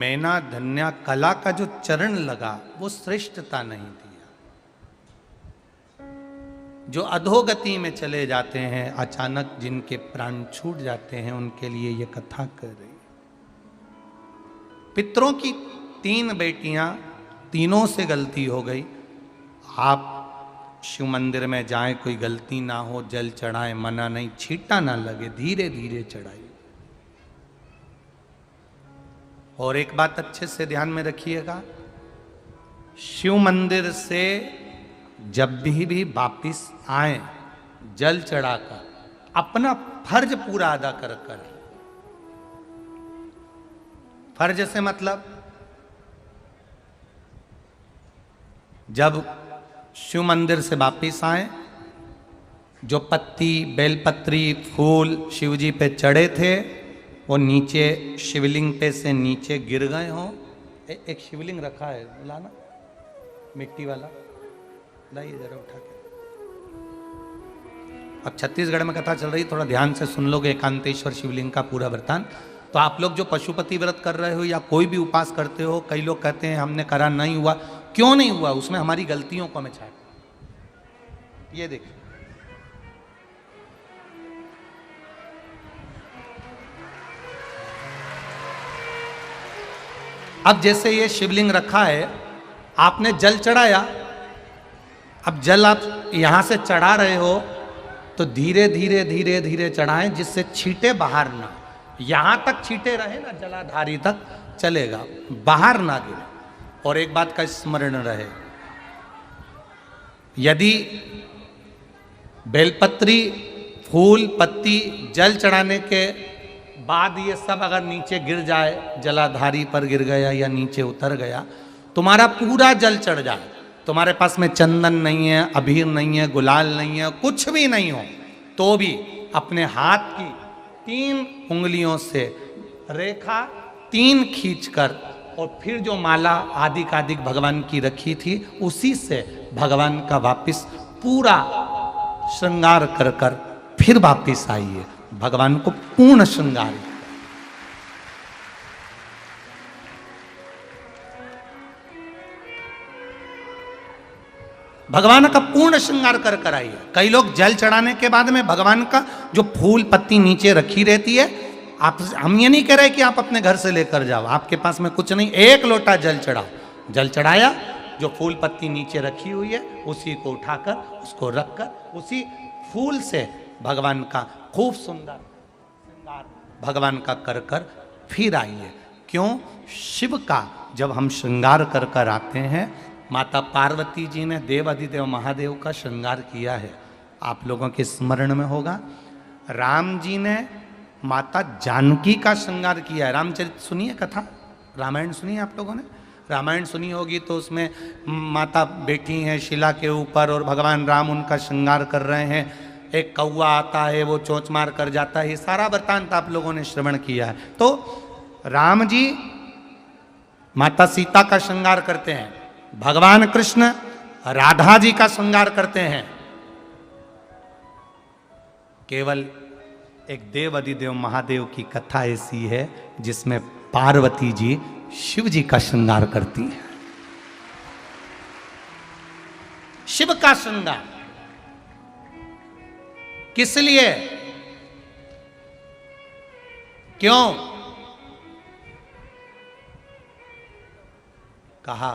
मैना धन्या कला का जो चरण लगा वो श्रेष्ठता नहीं दिया। जो अधोगति में चले जाते हैं, अचानक जिनके प्राण छूट जाते हैं, उनके लिए ये कथा कर रही है। पितरों की 3 बेटियां, तीनों से गलती हो गई। आप शिव मंदिर में जाएं, कोई गलती ना हो, जल चढ़ाएं, मना नहीं, छींटा ना लगे, धीरे धीरे चढ़ाइए। और एक बात अच्छे से ध्यान में रखिएगा, शिव मंदिर से जब भी वापिस आए, जल चढ़ाकर अपना फर्ज पूरा अदा कर कर। फर्ज से मतलब जब शिव मंदिर से वापिस आए, जो पत्ती, बेलपत्री, फूल शिव जी पे चढ़े थे वो नीचे शिवलिंग पे से नीचे गिर गए हों। एक शिवलिंग रखा है, लाना मिट्टी वाला, लाइए जरा उठा के। अब छत्तीसगढ़ में कथा चल रही, थोड़ा ध्यान से सुन लोगे एकांतेश्वर शिवलिंग का पूरा वृतांत। तो आप लोग जो पशुपति व्रत कर रहे हो या कोई भी उपास करते हो, कई लोग कहते हैं हमने करा नहीं हुआ। क्यों नहीं हुआ? उसमें हमारी गलतियों को हमें छाट। ये देखिए, अब जैसे ये शिवलिंग रखा है, आपने जल चढ़ाया। अब जल आप यहां से चढ़ा रहे हो तो धीरे धीरे धीरे धीरे चढ़ाएं, जिससे छींटे बाहर ना, यहां तक छींटे रहे ना, जलाधारी तक चलेगा, बाहर ना गिरे। और एक बात का स्मरण रहे, यदि बेलपत्री, फूल, पत्ती जल चढ़ाने के बाद ये सब अगर नीचे गिर जाए, जलाधारी पर गिर गया या नीचे उतर गया, तुम्हारा पूरा जल चढ़ जाए, तुम्हारे पास में चंदन नहीं है, अबीर नहीं है, गुलाल नहीं है, कुछ भी नहीं हो, तो भी अपने हाथ की 3 उंगलियों से रेखा 3 खींचकर और फिर जो माला आदिकादिक भगवान की रखी थी, उसी से भगवान का वापिस पूरा श्रृंगार कर कर फिर वापिस आइए, भगवान को पूर्ण श्रृंगार। भगवान का पूर्ण श्रृंगार कर कर आइए। कई लोग जल चढ़ाने के बाद में भगवान का जो फूल पत्ती नीचे रखी रहती है, हम ये नहीं कह रहे कि आप अपने घर से लेकर जाओ, आपके पास में कुछ नहीं, 1 लोटा जल चढ़ाओ। जल चढ़ाया, जो फूल पत्ती नीचे रखी हुई है उसी को उठाकर, उसको रखकर, उसी फूल से भगवान का खूब सुंदर श्रृंगार भगवान का कर कर फिर आइए। क्यों? शिव का जब हम श्रृंगार कर कर आते हैं, माता पार्वती जी ने देव अधिदेव महादेव का श्रृंगार किया है, आप लोगों के स्मरण में होगा। राम जी ने माता जानकी का श्रृंगार किया है। रामचरित सुनिए कथा, रामायण सुनिए आप लोगों ने, रामायण सुनी होगी तो उसमें माता बैठी हैं शिला के ऊपर और भगवान राम उनका श्रृंगार कर रहे हैं। एक कौवा आता है, वो चोंच मार कर जाता है, ये सारा वृतांत आप लोगों ने श्रवण किया है। तो राम जी माता सीता का श्रृंगार करते हैं, भगवान कृष्ण राधा जी का श्रृंगार करते हैं। केवल एक देव अधिदेव महादेव की कथा ऐसी है जिसमें पार्वती जी शिव जी का श्रृंगार करती हैं। शिव का श्रृंगार किस लिए? क्यों? कहा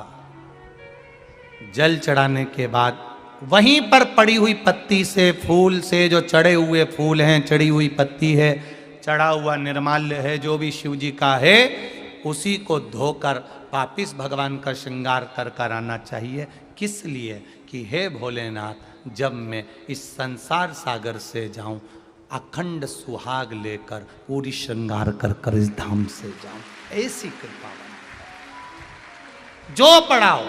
जल चढ़ाने के बाद वहीं पर पड़ी हुई पत्ती से, फूल से, जो चढ़े हुए फूल हैं, चढ़ी हुई पत्ती है, चढ़ा हुआ निर्माल्य है, जो भी शिव जी का है, उसी को धोकर वापिस भगवान का श्रृंगार कर कर आना चाहिए। किस लिए? कि हे भोलेनाथ, जब मैं इस संसार सागर से जाऊं, अखंड सुहाग लेकर पूरी श्रृंगार कर कर इस धाम से जाऊं, ऐसी कृपा बना। जो पढ़ाओ,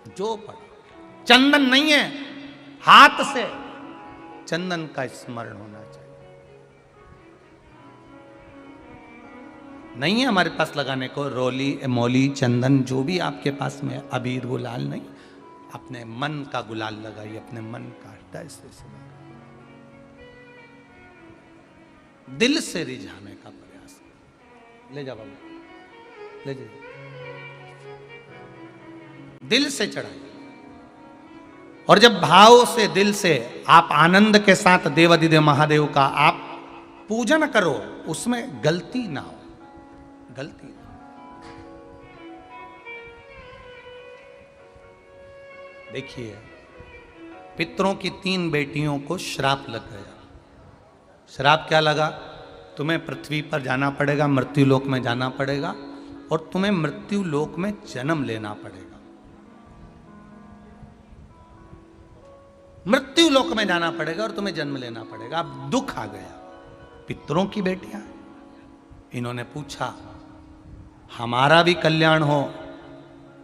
जो पढ़ाओ, चंदन नहीं है, हाथ से चंदन का स्मरण होना चाहिए। नहीं है हमारे पास लगाने को रोली, मोली, चंदन, जो भी आपके पास में, अबीर, गुलाल नहीं, अपने मन का गुलाल लगाइए, अपने मन का हृदय से दिल से रिझाने का प्रयास। ले जा बाबू, ले जा, दिल से चढ़ाइए। और जब भाव से, दिल से आप आनंद के साथ देवाधिदेव महादेव का आप पूजन करो, उसमें गलती ना हो, गलती ना। देखिए, पितरों की 3 बेटियों को श्राप लग गया। श्राप क्या लगा? तुम्हें पृथ्वी पर जाना पड़ेगा, मृत्यु लोक में जाना पड़ेगा, और तुम्हें मृत्यु लोक में जन्म लेना पड़ेगा। मृत्यु लोक में जाना पड़ेगा और तुम्हें जन्म लेना पड़ेगा। अब दुख आ गया। पितरों की बेटियां, इन्होंने पूछा हमारा भी कल्याण हो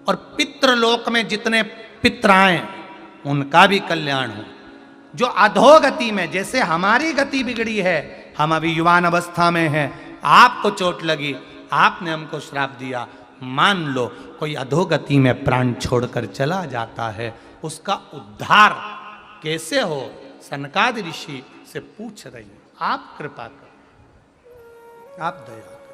और पितृलोक में जितने पितर आए उनका भी कल्याण हो। जो अधोगति में, जैसे हमारी गति बिगड़ी है, हम अभी युवान अवस्था में हैं, आपको चोट लगी, आपने हमको श्राप दिया, मान लो कोई अधोगति में प्राण छोड़कर चला जाता है, उसका उद्धार कैसे हो? सनकादि ऋषि से पूछ रही, आप कृपा करो, आप दया करो।